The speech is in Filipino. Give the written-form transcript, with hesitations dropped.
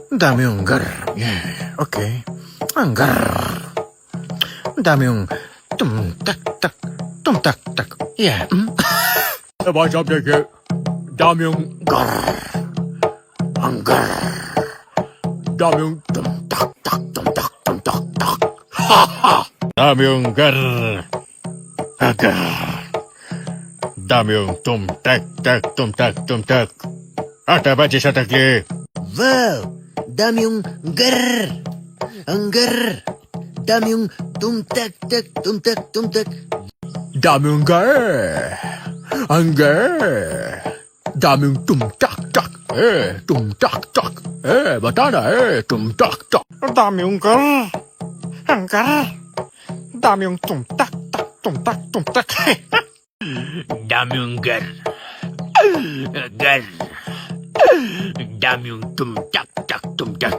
Ang dami yung gar. Yeah, okay. Ang gar. Ang dami yung tum-tak-tak, tum-tak-tak. Yeah. Diba sabi ko, dami yung Gar. Ang gar. dami yung Tum-tak-tak, tum-tak, tum-tak-tak. dami yung gar. Agar. Dami yung tum-tak-tak, tum-tak. Ata ba sa takli? Wow! Dami yung gar. Ang gar. Dami yung tum-tak-tak, tum-tak, tum-tak. Dami yung gar. Ang gar. Dami yung tum-tak-tak. Tum-tak-tak. Bata na tum-tak-tak. Dami yung gar. Ang gar. Dami yung tum-tak-tak, tum-tak. Dami yung gar. Gar. Dami yung tum-tak-tak. Gar.